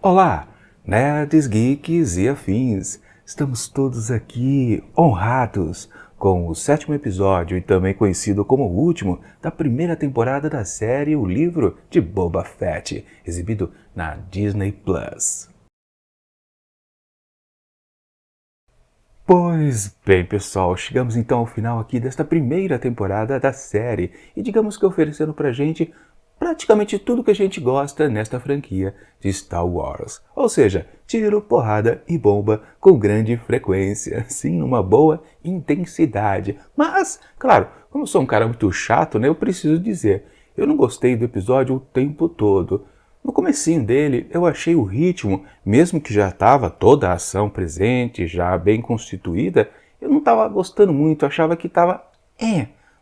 Olá, nerds, geeks e afins. Estamos todos aqui honrados com o 7º episódio e também conhecido como o último da primeira temporada da série O Livro de Boba Fett, exibido na Disney Plus. Pois bem, pessoal, chegamos então ao final aqui desta primeira temporada da série e digamos que oferecendo pra gente praticamente tudo que a gente gosta nesta franquia de Star Wars. Ou seja, tiro, porrada e bomba com grande frequência, sim, numa boa intensidade. Mas, claro, como eu sou um cara muito chato, né, eu preciso dizer, eu não gostei do episódio o tempo todo. No comecinho dele, eu achei o ritmo, mesmo que já estava toda a ação presente, já bem constituída, eu não estava gostando muito, achava que estava,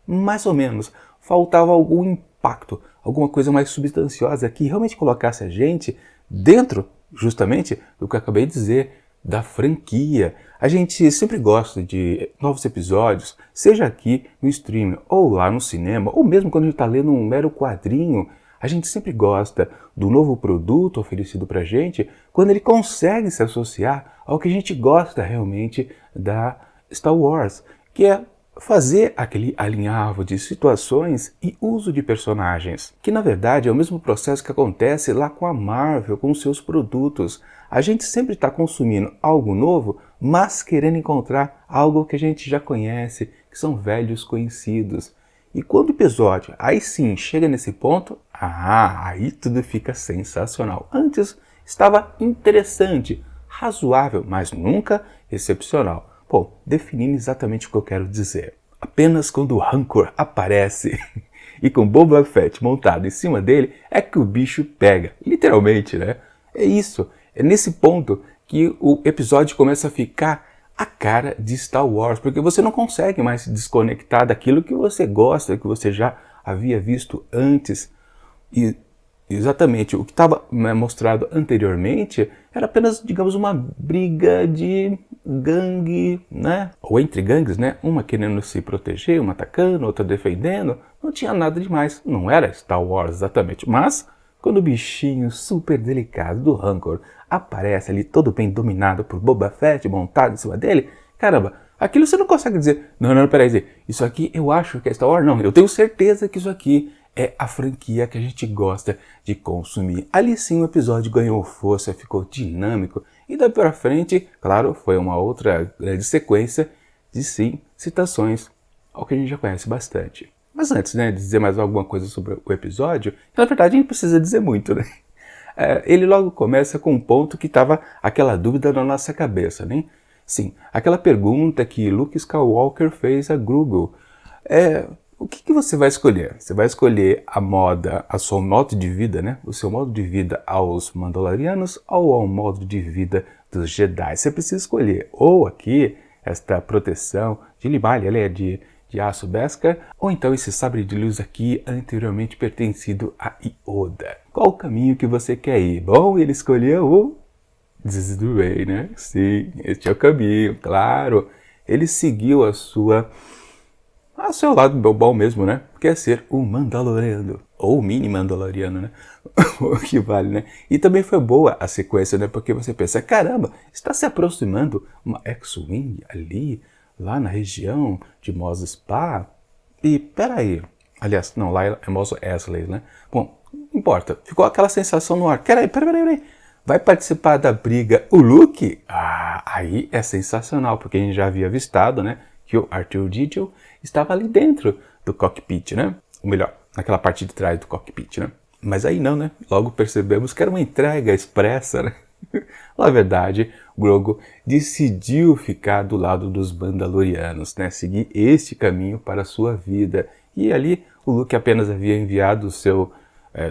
mais ou menos, faltava algum impacto, alguma coisa mais substanciosa que realmente colocasse a gente dentro, justamente, do que eu acabei de dizer, da franquia. A gente sempre gosta de novos episódios, seja aqui no streaming, ou lá no cinema, ou mesmo quando a gente está lendo um mero quadrinho. A gente sempre gosta do novo produto oferecido pra gente quando ele consegue se associar ao que a gente gosta realmente da Star Wars, que é fazer aquele alinhavo de situações e uso de personagens, que na verdade é o mesmo processo que acontece lá com a Marvel, com os seus produtos. A gente sempre está consumindo algo novo, mas querendo encontrar algo que a gente já conhece, que são velhos conhecidos. E quando o episódio, aí sim, chega nesse ponto, aí tudo fica sensacional. Antes estava interessante, razoável, mas nunca excepcional. Bom, definindo exatamente o que eu quero dizer. Apenas quando o Rancor aparece e com Boba Fett montado em cima dele, é que o bicho pega. Literalmente, né? É isso. É nesse ponto que o episódio começa a ficar a cara de Star Wars, porque você não consegue mais se desconectar daquilo que você gosta, que você já havia visto antes. E exatamente o que estava mostrado anteriormente era apenas, digamos, uma briga de gangue, né? Ou entre gangues, né? Uma querendo se proteger, uma atacando, outra defendendo. Não tinha nada demais. Não era Star Wars exatamente, mas quando o bichinho super delicado do Rancor aparece ali todo bem dominado por Boba Fett, montado em cima dele, caramba, aquilo você não consegue dizer, não, peraí, isso aqui eu acho que é Star Wars, não, eu tenho certeza que isso aqui é a franquia que a gente gosta de consumir. Ali sim o episódio ganhou força, ficou dinâmico, e daí pra frente, claro, foi uma outra grande sequência de sim, citações ao que a gente já conhece bastante. Mas antes, né, de dizer mais alguma coisa sobre o episódio, na verdade a gente precisa dizer muito, né? Ele logo começa com um ponto que estava aquela dúvida na nossa cabeça, né? Sim, aquela pergunta que Luke Skywalker fez a Grogu. O que você vai escolher? Você vai escolher a moda, a seu modo de vida, né? O seu modo de vida aos Mandalorianos ou ao modo de vida dos Jedi? Você precisa escolher ou aqui esta proteção de Limalha, ela é de aço Beskar, ou então esse sabre de luz aqui anteriormente pertencido a Yoda. Qual o caminho que você quer ir? Bom, ele escolheu o This is the way, né? Sim, este é o caminho, claro. Ele seguiu a seu lado bom mesmo, né? Que é ser um Mandaloriano, ou mini Mandaloriano, né? O que vale, né? E também foi boa a sequência, né? Porque você pensa, caramba, está se aproximando uma X-Wing ali, lá na região de Mos Espa. E peraí, aliás, não, lá é Mos Eisley, né? Bom, não importa, ficou aquela sensação no ar. Peraí. Vai participar da briga o Luke? Aí é sensacional, porque a gente já havia avistado, né? Que o R2-D2 estava ali dentro do cockpit, né? Ou melhor, naquela parte de trás do cockpit, né? Mas aí não, né? Logo percebemos que era uma entrega expressa, né? Na verdade, Grogu decidiu ficar do lado dos Mandalorianos, né? Seguir este caminho para a sua vida. E ali o Luke apenas havia enviado o seu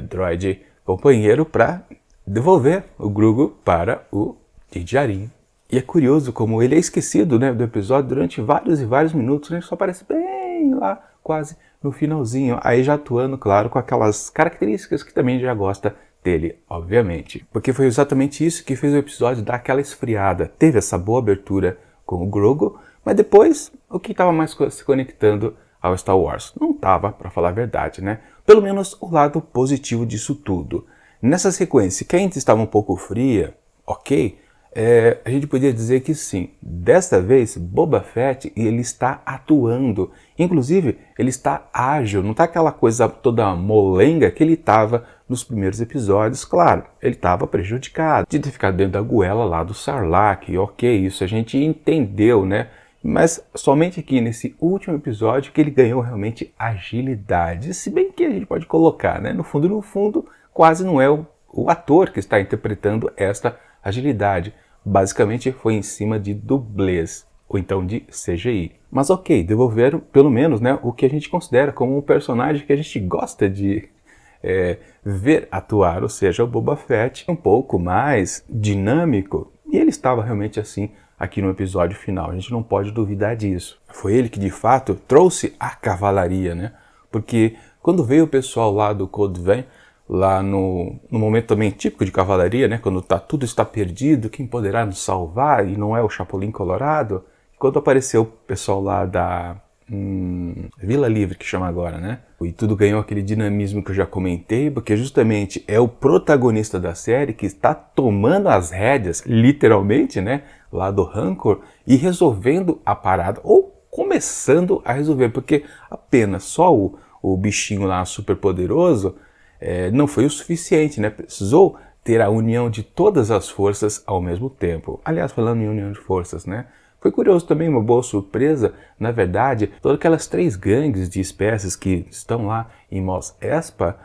droid companheiro para devolver o Grogu para o Din Djarin. E é curioso como ele é esquecido, né, do episódio durante vários e vários minutos, né, ele só aparece bem lá, quase no finalzinho, aí já atuando, claro, com aquelas características que também já gosta dele, obviamente. Porque foi exatamente isso que fez o episódio dar aquela esfriada. Teve essa boa abertura com o Grogu, mas depois o que estava mais se conectando ao Star Wars? Não estava, para falar a verdade, né? Pelo menos o lado positivo disso tudo. Nessa sequência, que ainda estava um pouco fria, ok, a gente podia dizer que sim. Desta vez, Boba Fett ele está atuando. Inclusive, ele está ágil, não está aquela coisa toda molenga que ele estava nos primeiros episódios. Claro, ele estava prejudicado de ter ficado dentro da goela lá do Sarlacc. Ok, isso a gente entendeu, né? Mas somente aqui nesse último episódio que ele ganhou realmente agilidade. Se bem que a gente pode colocar, né? No fundo, quase não é o ator que está interpretando esta agilidade. Basicamente foi em cima de dublês, ou então de CGI. Mas ok, devolveram pelo menos, né, o que a gente considera como um personagem que a gente gosta de ver atuar, ou seja, o Boba Fett um pouco mais dinâmico. E ele estava realmente assim aqui no episódio final, a gente não pode duvidar disso. Foi ele que de fato trouxe a cavalaria, né? Porque quando veio o pessoal lá do Code Vein, lá no momento também típico de cavalaria, né? Quando tudo está perdido, quem poderá nos salvar? E não é o Chapolin Colorado. Quando apareceu o pessoal lá da Vila Livre, que chama agora, né? E tudo ganhou aquele dinamismo que eu já comentei, porque justamente é o protagonista da série que está tomando as rédeas, literalmente, né? Lá do Rancor e resolvendo a parada, ou começando a resolver, porque apenas só o bichinho lá super poderoso não foi o suficiente, né? Precisou ter a união de todas as forças ao mesmo tempo. Aliás, falando em união de forças, né? Foi curioso também, uma boa surpresa, na verdade, todas aquelas 3 gangues de espécies que estão lá em Mos Espa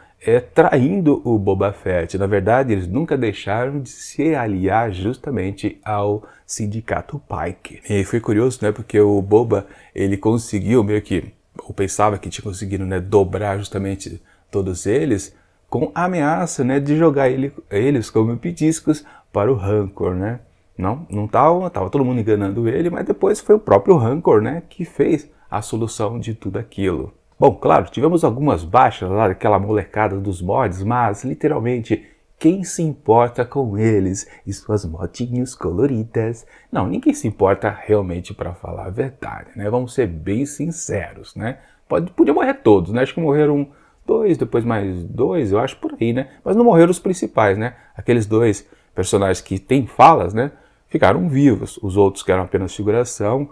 traindo o Boba Fett. Na verdade, eles nunca deixaram de se aliar justamente ao Sindicato Pike. E foi curioso, né? Porque o Boba, ele conseguiu meio que, ou pensava que tinha conseguido, né, dobrar justamente todos eles, com a ameaça, né, de jogar eles como petiscos para o Rancor, né? Não tava todo mundo enganando ele, mas depois foi o próprio Rancor, né, que fez a solução de tudo aquilo. Bom, claro, tivemos algumas baixas lá daquela molecada dos mods, mas literalmente quem se importa com eles e suas motinhos coloridas? Não, ninguém se importa realmente, para falar a verdade, né? Vamos ser bem sinceros, né? Podia morrer todos, né? Acho que morreram 2, depois mais 2, eu acho, por aí, né? Mas não morreram os principais, né? Aqueles 2 personagens que têm falas, né? Ficaram vivos. Os outros que eram apenas figuração,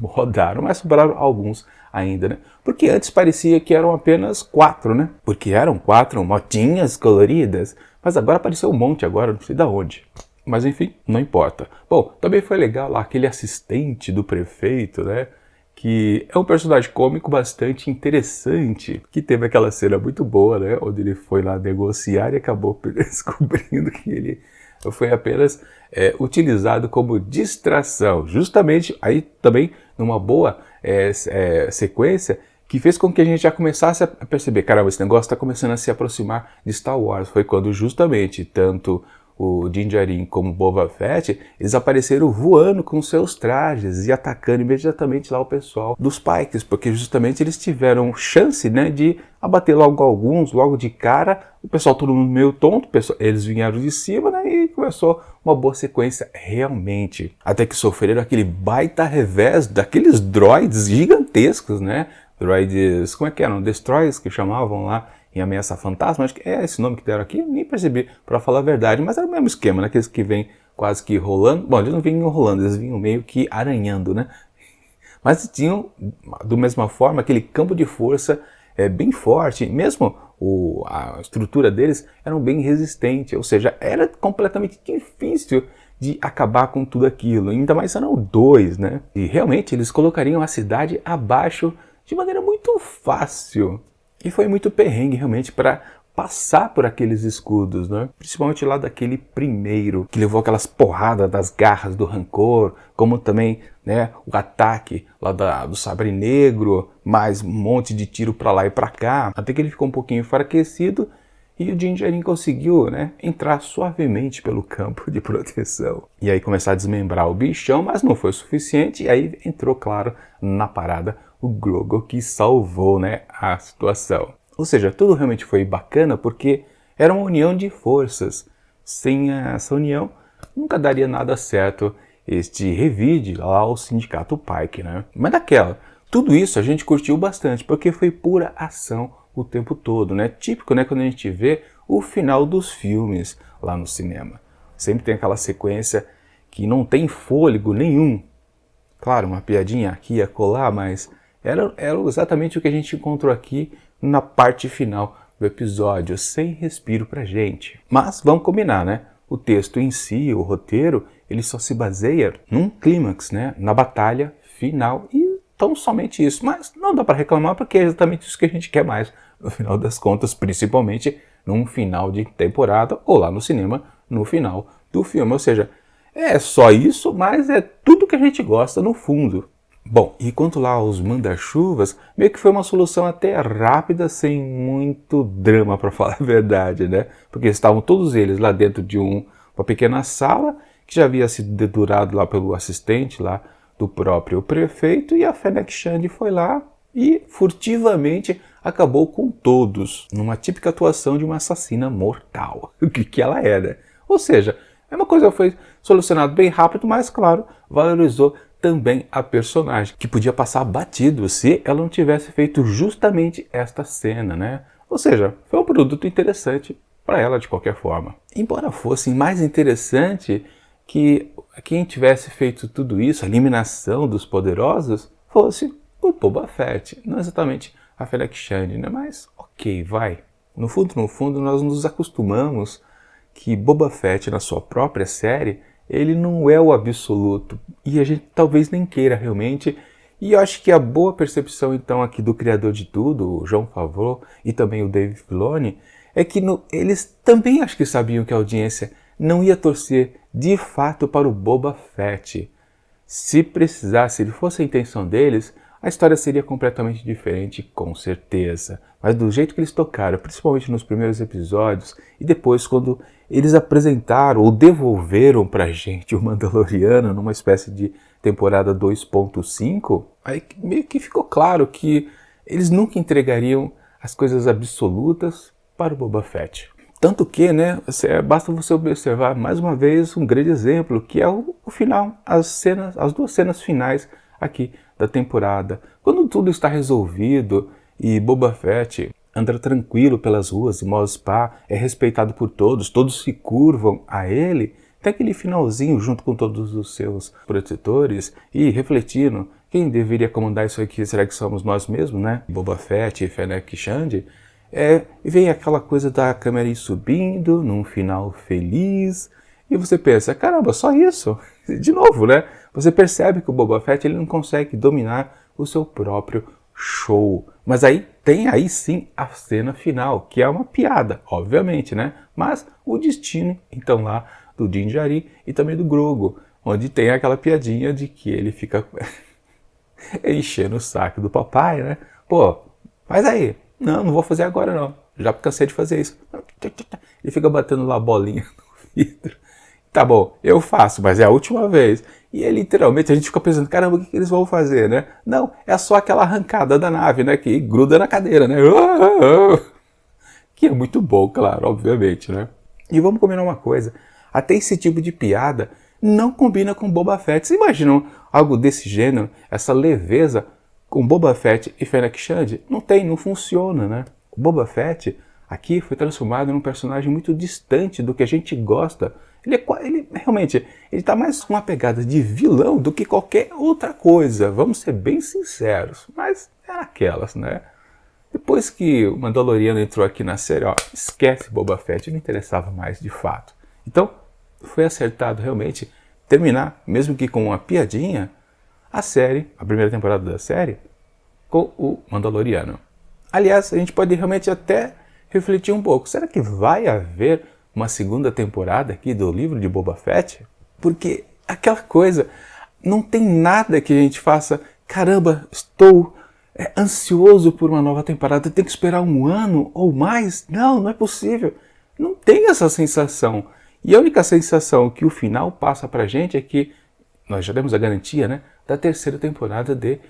rodaram, mas sobraram alguns ainda, né? Porque antes parecia que eram apenas 4, né? Porque eram 4 motinhas coloridas, mas agora apareceu um monte agora, não sei de onde. Mas enfim, não importa. Bom, também foi legal lá aquele assistente do prefeito, né? Que é um personagem cômico bastante interessante, que teve aquela cena muito boa, né, onde ele foi lá negociar e acabou descobrindo que ele foi apenas utilizado como distração, justamente aí também numa boa sequência, que fez com que a gente já começasse a perceber, caramba, esse negócio está começando a se aproximar de Star Wars. Foi quando justamente tanto o Din Djarin como Boba Fett, eles apareceram voando com seus trajes e atacando imediatamente lá o pessoal dos Pikes, porque justamente eles tiveram chance, né, de abater logo alguns, logo de cara, o pessoal todo mundo meio tonto, eles vieram de cima, né, e começou uma boa sequência realmente. Até que sofreram aquele baita revés daqueles droids gigantescos, né, droids, como é que eram? Destroyers que chamavam lá, em Ameaça Fantasma, acho que é esse nome que deram aqui, eu nem percebi, para falar a verdade, mas era o mesmo esquema, né? Aqueles que vêm quase que rolando, bom, eles não vinham rolando, eles vinham meio que aranhando, né? Mas tinham, da mesma forma, aquele campo de força bem forte, mesmo a estrutura deles eram bem resistente, ou seja, era completamente difícil de acabar com tudo aquilo, ainda mais eram 2, né? E realmente eles colocariam a cidade abaixo de maneira muito fácil. E foi muito perrengue realmente para passar por aqueles escudos, né? Principalmente lá daquele primeiro, que levou aquelas porradas das garras do Rancor, como também, né, o ataque lá do Sabre Negro, mais um monte de tiro para lá e para cá, até que ele ficou um pouquinho enfraquecido e o Din Djarin conseguiu, né, entrar suavemente pelo campo de proteção. E aí começar a desmembrar o bichão, mas não foi o suficiente, e aí entrou, claro, na parada o Grogu, que salvou, né, a situação. Ou seja, tudo realmente foi bacana porque era uma união de forças. Sem essa união, nunca daria nada certo este revide lá ao Sindicato Pike, né? Mas tudo isso a gente curtiu bastante porque foi pura ação o tempo todo, né? Típico, né, quando a gente vê o final dos filmes lá no cinema. Sempre tem aquela sequência que não tem fôlego nenhum. Claro, uma piadinha aqui e acolá, mas era exatamente o que a gente encontrou aqui na parte final do episódio, sem respiro pra gente. Mas vamos combinar, né? O texto em si, o roteiro, ele só se baseia num clímax, né? Na batalha final e tão somente isso. Mas não dá para reclamar porque é exatamente isso que a gente quer mais, no final das contas, principalmente num final de temporada ou lá no cinema, no final do filme. Ou seja, é só isso, mas é tudo que a gente gosta no fundo. Bom, e quanto lá aos manda-chuvas, meio que foi uma solução até rápida, sem muito drama, para falar a verdade, né? Porque estavam todos eles lá dentro de uma pequena sala, que já havia sido dedurado lá pelo assistente lá do próprio prefeito, e a Fennec Shand foi lá e furtivamente acabou com todos, numa típica atuação de uma assassina mortal, que ela era. Ou seja, é uma coisa que foi solucionada bem rápido, mas claro, valorizou também a personagem, que podia passar batido se ela não tivesse feito justamente esta cena, né? Ou seja, foi um produto interessante para ela de qualquer forma. Embora fosse mais interessante que quem tivesse feito tudo isso, a eliminação dos poderosos, fosse o Boba Fett, não exatamente a Fennec Shand, né? Mas ok, vai. No fundo, nós nos acostumamos que Boba Fett, na sua própria série, ele não é o absoluto, e a gente talvez nem queira realmente, e eu acho que a boa percepção então aqui do criador de tudo, o Jon Favreau, e também o Dave Filoni, é que eles também acho que sabiam que a audiência não ia torcer de fato para o Boba Fett. Se precisasse, se ele fosse a intenção deles, a história seria completamente diferente, com certeza. Mas do jeito que eles tocaram, principalmente nos primeiros episódios, e depois quando eles apresentaram ou devolveram pra gente o Mandaloriano numa espécie de temporada 2.5, aí meio que ficou claro que eles nunca entregariam as coisas absolutas para o Boba Fett. Tanto que, né, basta você observar mais uma vez um grande exemplo, que é o final, as duas cenas finais aqui da temporada. Quando tudo está resolvido e Boba Fett anda tranquilo pelas ruas de Mos Espa, é respeitado por todos, todos se curvam a ele, tem aquele finalzinho junto com todos os seus protetores e refletindo, quem deveria comandar isso aqui, será que somos nós mesmos, né? Boba Fett e Fennec Shand. E vem aquela coisa da câmera ir subindo, num final feliz, e você pensa, caramba, só isso? De novo, né? Você percebe que o Boba Fett ele não consegue dominar o seu próprio show. Mas aí tem aí sim a cena final, que é uma piada, obviamente, né? Mas o destino, então lá, do Din Djarin e também do Grogu, onde tem aquela piadinha de que ele fica enchendo o saco do papai, né? Pô, faz aí. Não vou fazer agora não. Já cansei de fazer isso. Ele fica batendo lá a bolinha no vidro. Tá bom, eu faço, mas é a última vez. E é literalmente, a gente fica pensando, caramba, o que eles vão fazer, né? Não, é só aquela arrancada da nave, né? Que gruda na cadeira, né? Que é muito bom, claro, obviamente, né? E vamos combinar uma coisa. Até esse tipo de piada não combina com Boba Fett. Vocês imaginam algo desse gênero? Essa leveza com Boba Fett e Fennec Shand? Não funciona, né? O Boba Fett aqui foi transformado num personagem muito distante do que a gente gosta. Ele realmente, ele tá mais com uma pegada de vilão do que qualquer outra coisa. Vamos ser bem sinceros, mas era aquelas, né? Depois que o Mandaloriano entrou aqui na série, ó, esquece Boba Fett, não interessava mais de fato. Então, foi acertado realmente terminar, mesmo que com uma piadinha, a série, a primeira temporada da série, com o Mandaloriano. Aliás, a gente pode realmente até refletir um pouco. Será que vai haver uma segunda temporada aqui do livro de Boba Fett? Porque aquela coisa, não tem nada que a gente faça, caramba, estou ansioso por uma nova temporada, tem que esperar um ano ou mais? Não é possível. Não tem essa sensação. E a única sensação que o final passa pra gente é que nós já temos a garantia, né, da terceira temporada de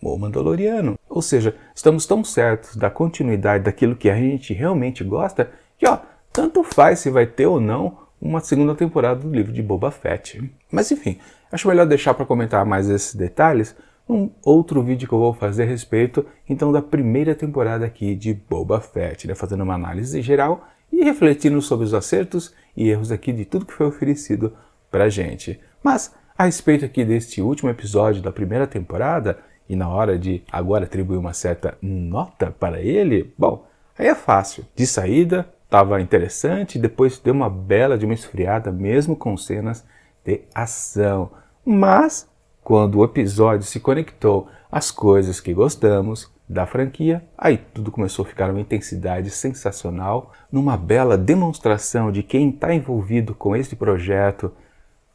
O Mandaloriano. Ou seja, estamos tão certos da continuidade daquilo que a gente realmente gosta, que ó, tanto faz se vai ter ou não uma segunda temporada do livro de Boba Fett. Mas enfim, acho melhor deixar para comentar mais esses detalhes num outro vídeo que eu vou fazer a respeito, então, da primeira temporada aqui de Boba Fett, né, fazendo uma análise geral e refletindo sobre os acertos e erros aqui de tudo que foi oferecido pra gente. Mas a respeito aqui deste último episódio da primeira temporada, e na hora de agora atribuir uma certa nota para ele, bom, aí é fácil. De saída, estava interessante, depois deu uma bela de uma esfriada, mesmo com cenas de ação. Mas, quando o episódio se conectou às coisas que gostamos da franquia, aí tudo começou a ficar uma intensidade sensacional, numa bela demonstração de quem está envolvido com este projeto.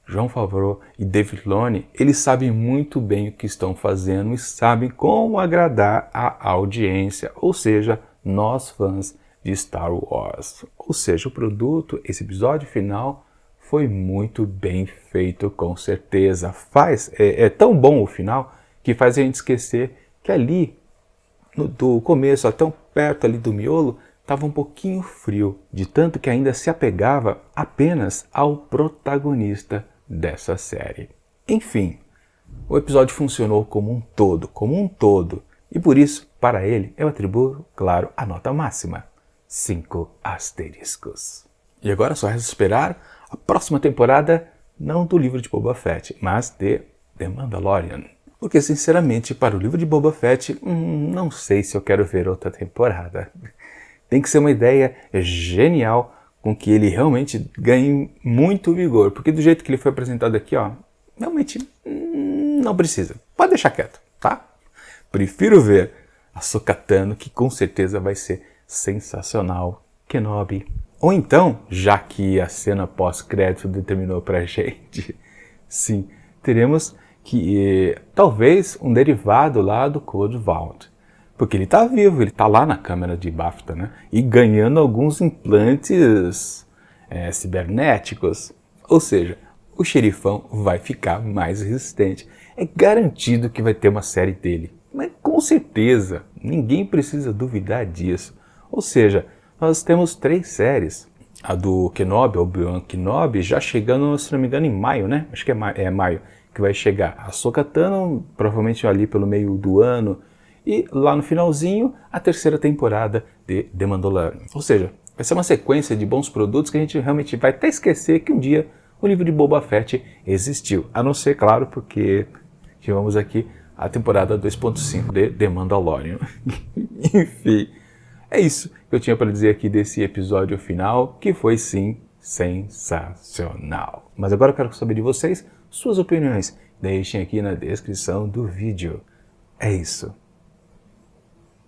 Jon Favreau e Dave Filoni, eles sabem muito bem o que estão fazendo e sabem como agradar a audiência, ou seja, nós fãs de Star Wars. Ou seja, o produto, esse episódio final, foi muito bem feito, com certeza. É tão bom o final que faz a gente esquecer que ali, do começo até perto ali do miolo, estava um pouquinho frio, de tanto que ainda se apegava apenas ao protagonista dessa série. Enfim, o episódio funcionou como um todo, e por isso, para ele, eu atribuo, claro, a nota máxima, 5 asteriscos. E agora só resta esperar a próxima temporada, não do livro de Boba Fett, mas de The Mandalorian. Porque, sinceramente, para o livro de Boba Fett, não sei se eu quero ver outra temporada. Tem que ser uma ideia genial, com que ele realmente ganhe muito vigor. Porque do jeito que ele foi apresentado aqui, ó, realmente não precisa. Pode deixar quieto, tá? Prefiro ver Ahsoka Tano, que com certeza vai ser sensacional, Kenobi. Ou então, já que a cena pós-crédito determinou pra gente, sim, teremos que talvez um derivado lá do Code Vault. Porque ele está vivo, ele está lá na câmera de Bafta, né? E ganhando alguns implantes cibernéticos. Ou seja, o xerifão vai ficar mais resistente. É garantido que vai ter uma série dele. Mas com certeza, ninguém precisa duvidar disso. Ou seja, nós temos 3 séries. A do Kenobi, Obi-Wan Kenobi, já chegando, se não me engano, em maio, né? Acho que é maio que vai chegar. A Ahsoka Tano, provavelmente ali pelo meio do ano. E lá no finalzinho, a 3ª temporada de The Mandalorian. Ou seja, vai ser uma sequência de bons produtos que a gente realmente vai até esquecer que um dia o livro de Boba Fett existiu. A não ser, claro, porque tivemos aqui a temporada 2.5 de The Mandalorian. Enfim, é isso que eu tinha para dizer aqui desse episódio final, que foi sim sensacional. Mas agora eu quero saber de vocês, suas opiniões. Deixem aqui na descrição do vídeo. É isso.